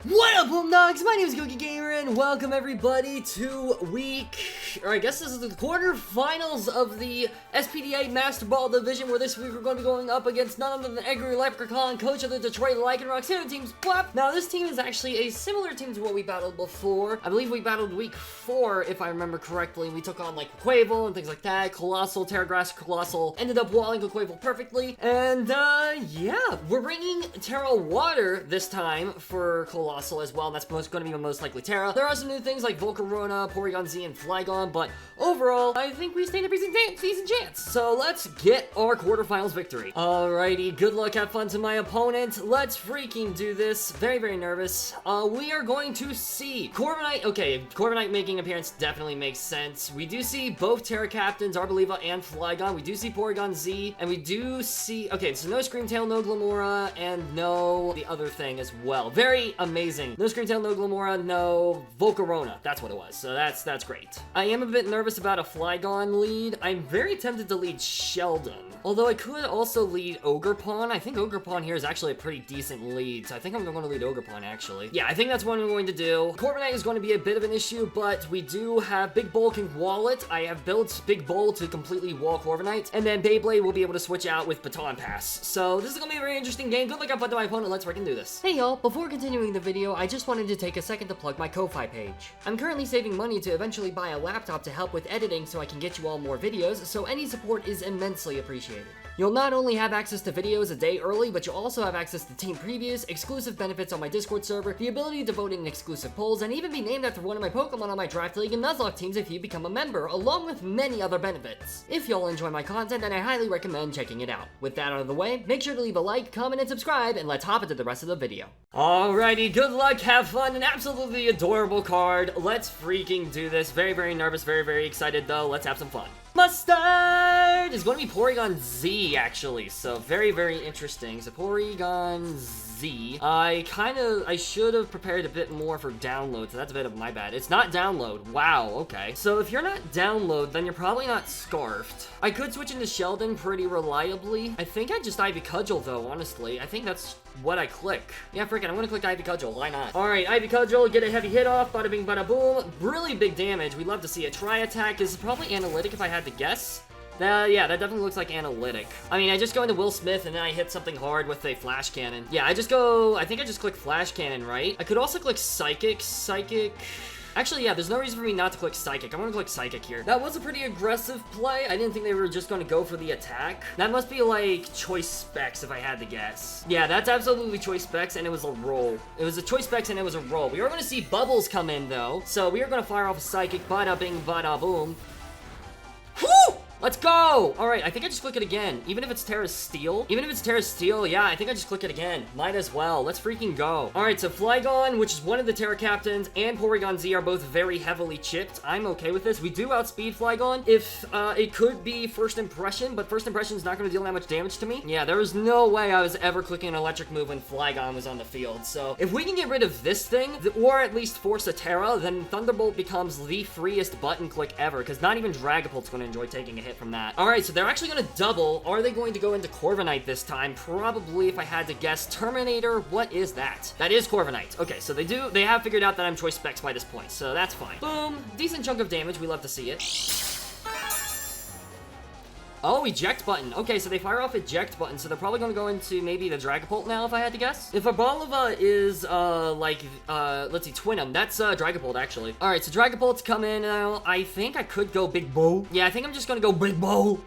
What up, Homedawgs? My name is Gokey Gamer, and welcome everybody to I guess this is the quarterfinals of the SPDA Master Ball Division, where this week we're going to be going up against none other than AngryLeprachaun, coach of the Detroit Lycanrocs, and the team's Blap. Now, this team is actually a similar team to what we battled before. I believe we battled week 4, if I remember correctly. We took on, like, Quaquaval and things like that. Colossal, Terragrass, Colossal. Ended up walling Quaquaval perfectly. And, yeah. We're bringing Terra Water this time for Colossal as well, and that's going to be most likely Terra. There are some new things like Volcarona, Porygon Z, and Flygon, but overall, I think we stand a decent chance. So let's get our quarterfinals victory. Alrighty, good luck, have fun to my opponent. Let's freaking do this. Very, very nervous. We are going to see Corviknight. Okay, Corviknight making an appearance definitely makes sense. We do see both Terra Captains, Arboliva and Flygon. We do see Porygon Z, and we do see, okay, so no Screamtail, no Glamora, and no the other thing as well. Very amazing. No Screamtail, no Glamora, no Volcarona. That's what it was. So that's great. I am a bit nervous about a Flygon lead. I'm very tempted to lead Sheldon. Although I could also lead Ogerpon. I think Ogerpon here is actually a pretty decent lead. So I think I'm going to lead Ogerpon, actually. Yeah, I think that's what I'm going to do. Corviknight is going to be a bit of an issue, but we do have Big Bull can wall it. I have built Big Bull to completely wall Corviknight. And then Beyblade will be able to switch out with Baton Pass. So this is going to be a very interesting game. Good luck, have fun to my opponent. Let's freaking do this. Hey, y'all. Before continuing the video, I just wanted to take a second to plug my Ko-Fi page. I'm currently saving money to eventually buy a laptop to help with editing so I can get you all more videos, so any support is immensely appreciated. You'll not only have access to videos a day early, but you'll also have access to team previews, exclusive benefits on my Discord server, the ability to vote in exclusive polls, and even be named after one of my Pokemon on my Draft League and NUZLOCKE teams if you become a member, along with many other benefits. If y'all enjoy my content, then I highly recommend checking it out. With that out of the way, make sure to leave a like, comment, and subscribe, and let's hop into the rest of the video. Alrighty, good luck, have fun, an absolutely adorable card. Let's freaking do this. Very, very nervous, very, very excited though. Let's have some fun. Mustard is going to be Porygon Z, actually, so very, very interesting. So Porygon Z. I should have prepared a bit more for download, so that's a bit of my bad. It's not download. Wow, okay. So if you're not download, then you're probably not Scarfed. I could switch into Sheldon pretty reliably. I think I just Ivy Cudgel, though, honestly. I think that's what I click. Yeah, freaking, I'm gonna click Ivy Cudgel. Why not? Alright, Ivy Cudgel, get a heavy hit off. Bada bing, bada boom. Really big damage. We love to see it. Tri-Attack is probably Analytic if I had to guess. Yeah, that definitely looks like Analytic. I mean, I just go into Will Smith and then I hit something hard with a Flash Cannon. Yeah, I think I just click Flash Cannon, right? I could also click Psychic. Actually, yeah, there's no reason for me not to click Psychic. I'm gonna click Psychic here. That was a pretty aggressive play. I didn't think they were just gonna go for the attack. That must be like Choice Specs if I had to guess. Yeah, that's absolutely Choice Specs, and it was a roll. It was a Choice Specs and it was a roll. We are gonna see Bubbles come in though. So we are gonna fire off a Psychic. Bada bing, bada boom. Woo! Let's go! Alright, I think I just click it again. Even if it's Terra Steel, yeah, I think I just click it again. Might as well. Let's freaking go. Alright, so Flygon, which is one of the Terra Captains, and Porygon Z are both very heavily chipped. I'm okay with this. We do outspeed Flygon. If, it could be First Impression, but First Impression is not going to deal that much damage to me. Yeah, there was no way I was ever clicking an electric move when Flygon was on the field. So, if we can get rid of this thing, or at least force a Terra, then Thunderbolt becomes the freest button click ever, because not even Dragapult's going to enjoy taking a hit from that. Alright, so they're actually going to double. Are they going to go into Corviknight this time? Probably, if I had to guess. Terminator, what is that? That is Corviknight. Okay, so they have figured out that I'm Choice Specs by this point, so that's fine. Boom. Decent chunk of damage. We love to see it. Oh, eject button. Okay, so they fire off eject button, so they're probably going to go into maybe the Dragapult now, if I had to guess. If Arboliva is, let's see, Twinum, that's, Dragapult, actually. Alright, so Dragapult's come in now. I think I could go Big Bow. Yeah, I think I'm just going to go Big Bow.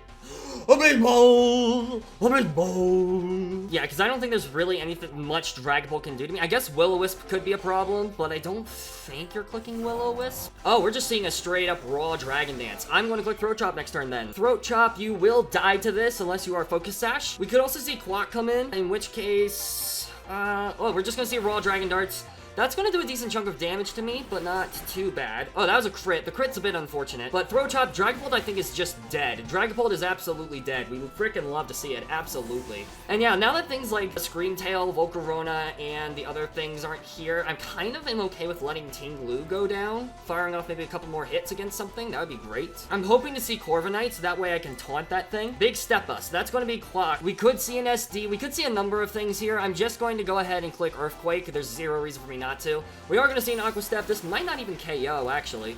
A big bowl! A big bowl! Yeah, because I don't think there's really anything much Dragapult can do to me. I guess Will-O-Wisp could be a problem, but I don't think you're clicking Will-O-Wisp. Oh, we're just seeing a straight-up raw Dragon Dance. I'm going to click Throat Chop next turn, then. Throat Chop, you will die to this unless you are Focus Sash. We could also see Quack come in which case... oh, we're just going to see raw Dragon Darts. That's going to do a decent chunk of damage to me, but not too bad. Oh, that was a crit. The crit's a bit unfortunate. But Throat Chop, Dragapult, I think, is just dead. Dragapult is absolutely dead. We would freaking love to see it. Absolutely. And yeah, now that things like Screamtail, Volcarona, and the other things aren't here, I'm kind of okay with letting Ting-Lu go down. Firing off maybe a couple more hits against something. That would be great. I'm hoping to see Corviknight, so that way I can taunt that thing. Big Step Us. That's going to be Quack. We could see an SD. We could see a number of things here. I'm just going to go ahead and click Earthquake. There's zero reason for me not not to. We are going to see an Aqua Step. This might not even KO, actually.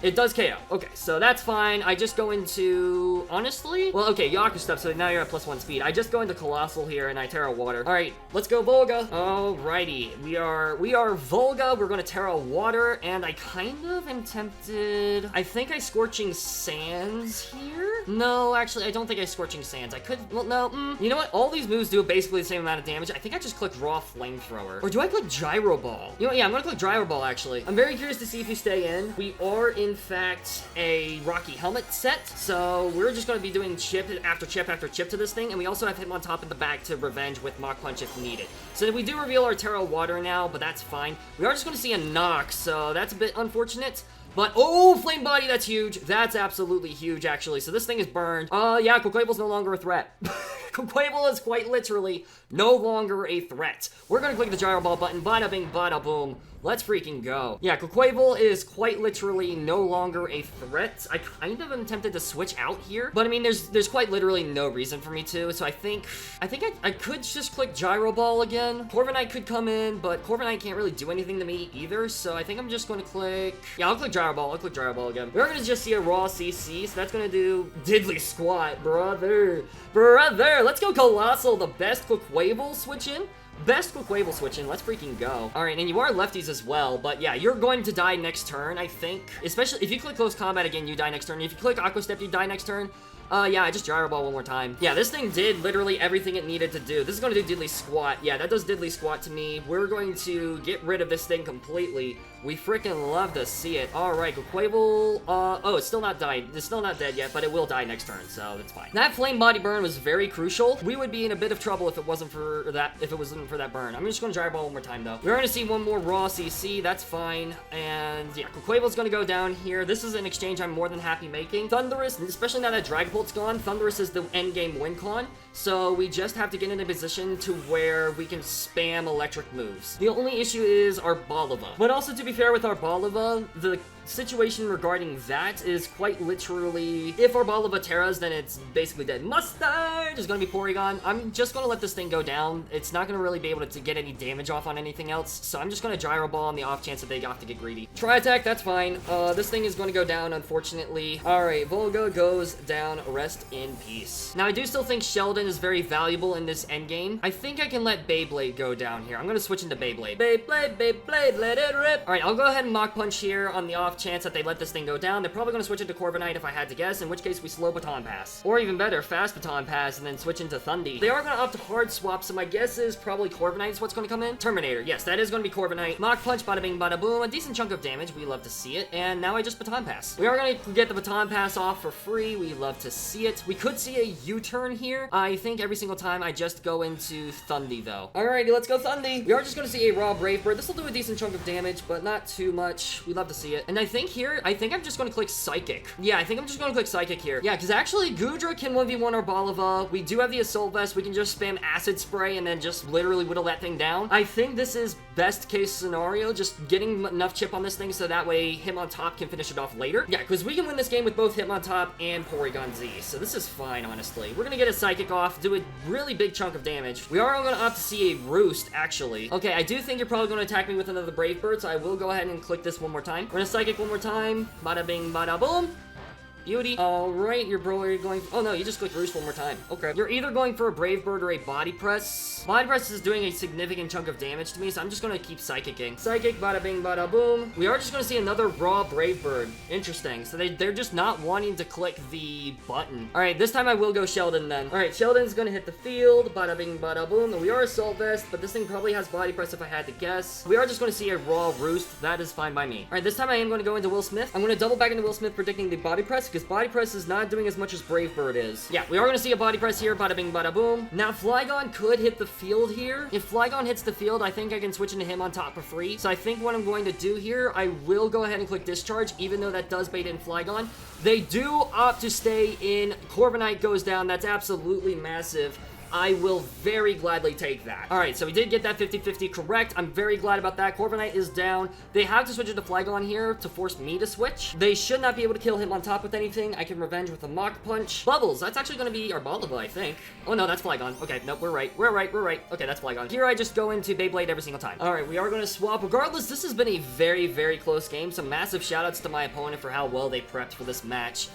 It does KO. Okay, so that's fine. I just go into... Honestly? Well, okay, you Aqua Step, so now you're at +1 speed. I just go into Colossal here, and I Terra Water. All right, let's go Volga. Alrighty. We are Volga. We're going to Terra Water, and I kind of am tempted... I think I Scorching Sands here? No, actually, I don't think I Scorching Sands. I could... Well, no. You know what? All these moves do basically the same amount of damage. I think I just click Raw Flamethrower. Or do I click Gyro Ball? You know what? Yeah, I'm going to click Gyro Ball, actually. I'm very curious to see if you stay in. We are in fact a Rocky Helmet set, so we're just going to be doing chip after chip after chip to this thing, and we also have Hitmontop in the back to revenge with Mach Punch if needed. So we do reveal our Terra Water now, but that's fine. We are just going to see a Nox, so that's a bit unfortunate. But, oh, Flame Body, that's huge. That's absolutely huge, actually. So this thing is burned. Yeah, Quaquaval's no longer a threat. Quaquaval is quite literally no longer a threat. We're going to click the Gyro Ball button. Bada bing, bada boom. Let's freaking go. Yeah, Quaquaval is quite literally no longer a threat. I kind of am tempted to switch out here, but I mean, there's quite literally no reason for me to, so I think I could just click Gyro Ball again. Corviknight could come in, but Corviknight can't really do anything to me either, so I think I'm just going to click... Yeah, I'll click Gyro Ball. I'll click Gyro Ball again. We're going to just see a raw CC, so that's going to do Diddly Squat, brother. Let's go Colossal, the best Quaquaval switch in. Best Quaquaval switch in, let's freaking go. Alright, and you are lefties as well, but yeah, you're going to die next turn, I think. Especially if you click Close Combat again, you die next turn. If you click Aqua Step, you die next turn. Yeah, I just Gyro Ball one more time. Yeah, this thing did literally everything it needed to do. This is going to do Diddly Squat. Yeah, that does Diddly Squat to me. We're going to get rid of this thing completely. We freaking love to see it. Alright, Quaquaval, oh, it's still not died. It's still not dead yet, but it will die next turn, so that's fine. That Flame Body burn was very crucial. We would be in a bit of trouble if it wasn't for that burn. I'm just going to Gyro Ball one more time, though. We're going to see one more raw CC. That's fine. And yeah, Quaquaval's going to go down here. This is an exchange I'm more than happy making. Thunderous, especially now that Dragapult's gone, Thunderous is the endgame win con. So we just have to get in a position to where we can spam electric moves. The only issue is our Balava. But also, to be fair with our Balava, the situation regarding that is quite literally, if our Balava Terras, then it's basically dead. Mustard is going to be Porygon. I'm just going to let this thing go down. It's not going to really be able to get any damage off on anything else, so I'm just going to Gyro Ball on the off chance that they have to get greedy. Try attack, that's fine. This thing is going to go down, unfortunately. Alright, Volga goes down. Rest in peace. Now, I do still think Sheldon is very valuable in this endgame. I think I can let Beyblade go down here. I'm going to switch into Beyblade. Beyblade, let it rip. Alright, I'll go ahead and Mach Punch here on the off chance that they let this thing go down. They're probably going to switch into Corviknight if I had to guess, in which case we slow Baton Pass. Or even better, fast Baton Pass and then switch into Thundy. They are going to opt to hard swap, so my guess is probably Corviknight is what's going to come in. Terminator, yes, that is going to be Corviknight. Mach Punch, bada bing, bada boom. A decent chunk of damage. We love to see it. And now I just Baton Pass. We are going to get the Baton Pass off for free. We love to see it. We could see a U-turn here. I think every single time I just go into Thundy, though. Alrighty, let's go Thundy. We are just going to see a raw Brave Bird. This will do a decent chunk of damage, but not too much. We love to see it. And I think here, I think I'm just going to click Psychic. Yeah, I think I'm just going to click Psychic here. Yeah, because actually, Goodra can 1v1 our Balava. We do have the Assault Vest. We can just spam Acid Spray and then just literally whittle that thing down. I think this is best case scenario, just getting enough chip on this thing so that way Hitmontop can finish it off later. Yeah, because we can win this game with both Hitmontop and Porygon Z, so this is fine, honestly. We're going to get a Psychic off, do a really big chunk of damage. We are going to opt to see a Roost, actually. Okay, I do think you're probably going to attack me with another Brave Bird, so I will go ahead and click this one more time. We're going to Psychic one more time. Bada bing, bada boom. Beauty. Alright, you're going... Oh, no, you just click Roost one more time. Okay. You're either going for a Brave Bird or a Body Press. Body Press is doing a significant chunk of damage to me, so I'm just going to keep Psychicking. Psychic, bada bing, bada boom. We are just going to see another raw Brave Bird. Interesting. So they're just not wanting to click the button. Alright, this time I will go Sheldon then. Alright, Sheldon's going to hit the field. Bada bing, bada boom. And we are Assault Vest, but this thing probably has Body Press if I had to guess. We are just going to see a raw Roost. That is fine by me. Alright, this time I am going to go into Will Smith. I'm going to double back into Will Smith predicting the Body Press, because Body Press is not doing as much as Brave Bird is. Yeah, we are going to see a Body Press here. Bada bing, bada boom. Now, Flygon could hit the field here. If Flygon hits the field, I think I can switch into him on top for free. So I think what I'm going to do here, I will go ahead and click Discharge, even though that does bait in Flygon. They do opt to stay in. Corviknight goes down. That's absolutely massive. I will very gladly take that. Alright, so we did get that 50-50 correct. I'm very glad about that. Corviknight is down. They have to switch it to Flygon here to force me to switch. They should not be able to kill him on top with anything. I can revenge with a Mach Punch. Bubbles, that's actually going to be our Arboliva, I think. Oh no, that's Flygon. Okay, nope, we're right. Okay, that's Flygon. Here I just go into Beyblade every single time. Alright, we are going to swap. Regardless, this has been a very, very close game. Some massive shoutouts to my opponent for how well they prepped for this match.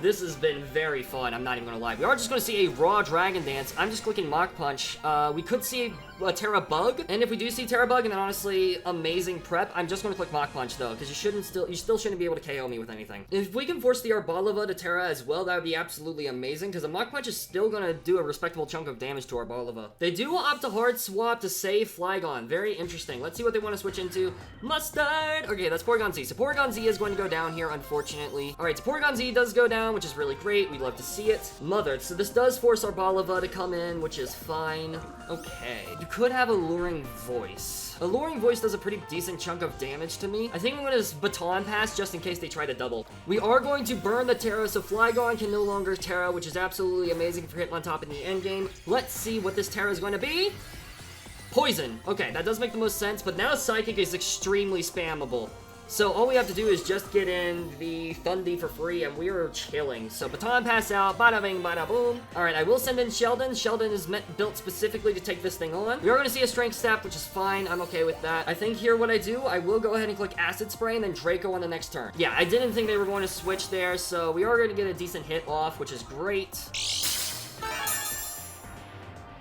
This has been very fun, I'm not even gonna lie. We are just gonna see a raw Dragon Dance. I'm just clicking Mach Punch. We could see a Terra Bug, and if we do see Terra Bug, and then honestly, amazing prep, I'm just gonna click Mach Punch though, because you still shouldn't be able to KO me with anything. If we can force the Arboliva to Terra as well, that would be absolutely amazing, because a Mach Punch is still gonna do a respectable chunk of damage to Arboliva. They do opt to hard swap to save Flygon. Very interesting. Let's see what they want to switch into. Mustard! Okay, that's Porygon Z. So Porygon Z is going to go down here, unfortunately. Alright, so Porygon Z does go down, which is really great. We'd love to see it. Mother. So this does force Arboliva to come in, which is fine. Okay. You could have Alluring Voice. Alluring Voice does a pretty decent chunk of damage to me. I think I'm going to Baton Pass just in case they try to double. We are going to burn the Terra, so Flygon can no longer Terra, which is absolutely amazing for Hitmontop in the endgame. Let's see what this Terra is going to be. Poison. Okay, that does make the most sense, but now Psychic is extremely spammable. So all we have to do is just get in the Thundy for free, and we're chilling. So Baton Pass out, bada bing, bada boom. Alright, I will send in Sheldon. Sheldon is built specifically to take this thing on. We are going to see a Strength Sap, which is fine. I'm okay with that. I think here what I do, I will go ahead and click Acid Spray, and then Draco on the next turn. Yeah, I didn't think they were going to switch there, so we are going to get a decent hit off, which is great.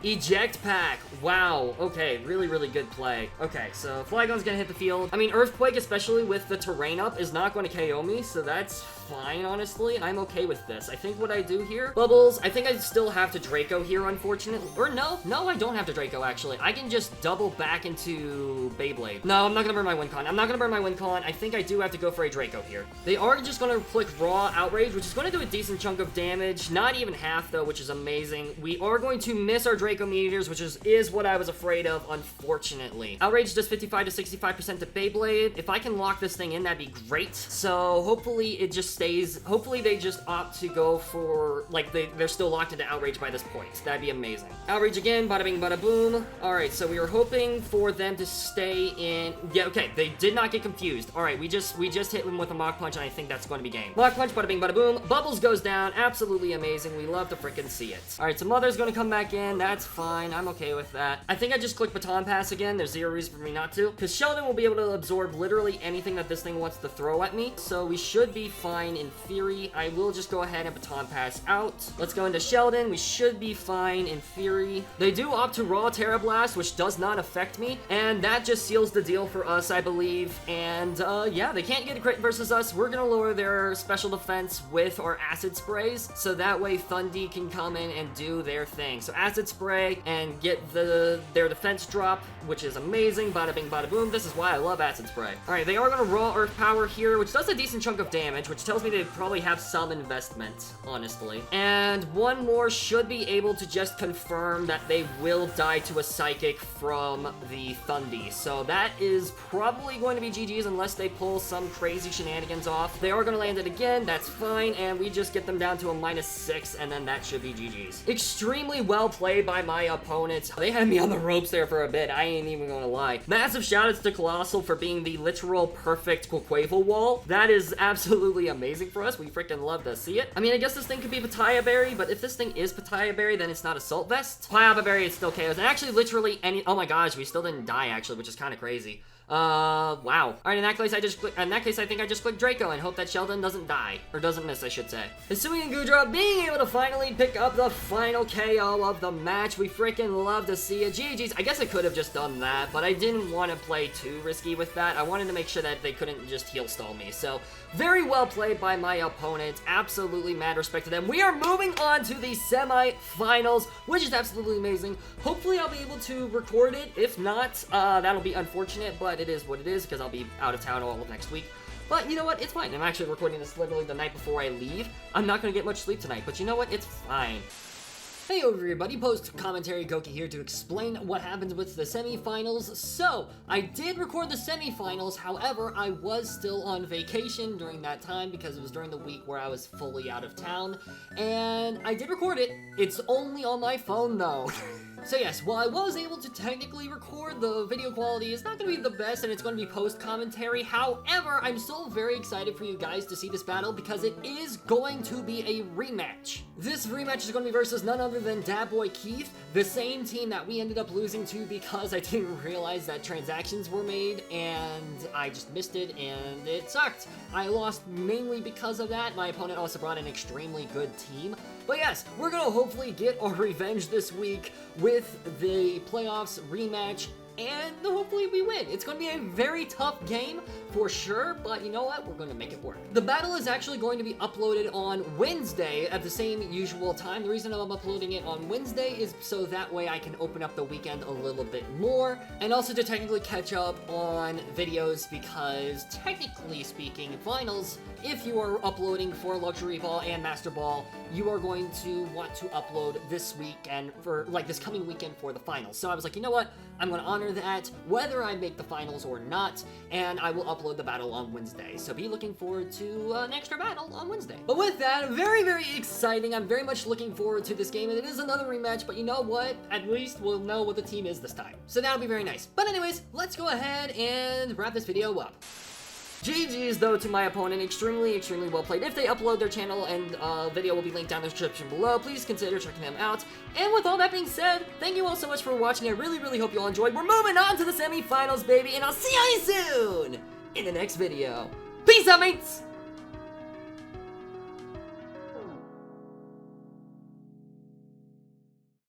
Eject Pack. Wow. Okay, really, really good play. Okay, so Flygon's gonna hit the field. I mean, Earthquake, especially with the terrain up, is not going to KO me, so that's fine, honestly. I'm okay with this. I think what I do here, Bubbles, I think I still have to Draco here, unfortunately. Or no, I don't have to Draco, actually. I can just double back into Beyblade. No, I'm not gonna burn my Wincon. I'm not gonna burn my Wincon. I think I do have to go for a Draco here. They are just gonna click Raw Outrage, which is gonna do a decent chunk of damage. Not even half, though, which is amazing. We are going to miss our Draco Meteors, which is what I was afraid of, unfortunately. Outrage does 55 to 65% to Beyblade. If I can lock this thing in, that'd be great. So hopefully it just stays. Hopefully they just opt to go for, like, they're still locked into Outrage by this point. That'd be amazing. Outrage again, bada bing, bada boom. All right, so we were hoping for them to stay in. Yeah, okay, they did not get confused. All right, we just hit them with a Mach Punch, and I think that's going to be game. Mach Punch, bada bing, bada boom. Bubbles goes down. Absolutely amazing. We love to freaking see it. All right, so Mother's going to come back in. That's fine. I'm okay with that. I think I just click Baton Pass again. There's zero reason for me not to, because Sheldon will be able to absorb literally anything that this thing wants to throw at me, so we should be fine in theory. I will just go ahead and Baton Pass out. Let's go into Sheldon. We should be fine in theory. They do opt to Raw Terra Blast, which does not affect me, and that just seals the deal for us, I believe. And yeah, they can't get a crit versus us. We're gonna lower their special defense with our Acid Sprays, so that way Thundy can come in and do their thing. So Acid Spray and get their defense drop, which is amazing. Bada bing, bada boom. This is why I love Acid Spray. All right, they are gonna Raw Earth Power here, which does a decent chunk of damage, which tells me they probably have some investment, honestly. And one more should be able to just confirm that they will die to a Psychic from the Thundy. So that is probably going to be GG's unless they pull some crazy shenanigans off. They are gonna land it again. That's fine, and we just get them down to a -6, and then that should be GG's. Extremely well played by my opponents. They had me on the ropes there for a bit. I ain't even gonna lie. Massive shoutouts to Colossal for being the literal perfect Quaquaval wall. That is absolutely amazing for us. We freaking love to see it. I mean, I guess this thing could be Papaya Berry, but if this thing is Papaya Berry, then it's not Assault Vest. Papaya Berry, it still KOs. And actually, literally any. Oh my gosh, we still didn't die actually, which is kind of crazy. Wow. All right, in that case, I think I just click Draco and hope that Sheldon doesn't die. Or doesn't miss, I should say. Hisui and Goodra being able to finally pick up the final KO of the match. We freaking love to see it. GG's. I guess I could have just done that, but I didn't want to play too risky with that. I wanted to make sure that they couldn't just heal stall me. So, very well played by my opponent. Absolutely mad respect to them. We are moving on to the semi-finals, which is absolutely amazing. Hopefully, I'll be able to record it. If not, that'll be unfortunate, but it is what it is, because I'll be out of town all of next week. But you know what? It's fine. I'm actually recording this literally the night before I leave. I'm not going to get much sleep tonight, but you know what? It's fine. Hey everybody, post commentary Gokey here to explain what happens with the semifinals. So, I did record the semifinals, however, I was still on vacation during that time because it was during the week where I was fully out of town, and I did record it. It's only on my phone though. So yes, while I was able to technically record, the video quality is not going to be the best and it's going to be post-commentary. However, I'm still very excited for you guys to see this battle because it is going to be a rematch. This rematch is going to be versus none other than Dabboy Keith, the same team that we ended up losing to because I didn't realize that transactions were made and I just missed it and it sucked. I lost mainly because of that. My opponent also brought an extremely good team. But yes, we're going to hopefully get our revenge this week with the playoffs rematch, and hopefully we win. It's going to be a very tough game for sure, but you know what? We're going to make it work. The battle is actually going to be uploaded on Wednesday at the same usual time. The reason I'm uploading it on Wednesday is so that way I can open up the weekend a little bit more, and also to technically catch up on videos because technically speaking, finals, if you are uploading for Luxury Ball and Master Ball, you are going to want to upload this weekend for, like, this coming weekend for the finals. So I was like, you know what? I'm going to honor that, whether I make the finals or not, and I will upload the battle on Wednesday. So be looking forward to an extra battle on Wednesday. But with that, very, very exciting. I'm very much looking forward to this game, and it is another rematch, but you know what? At least we'll know what the team is this time. So that'll be very nice. But anyways, let's go ahead and wrap this video up. GG's though to my opponent, extremely well played. If they upload their channel and video will be linked down in the description below, please consider checking them out. And with all that being said, thank you all so much for watching. I really hope you all enjoyed. We're moving on to the semifinals, baby, and I'll see you soon in the next video. Peace out, mates!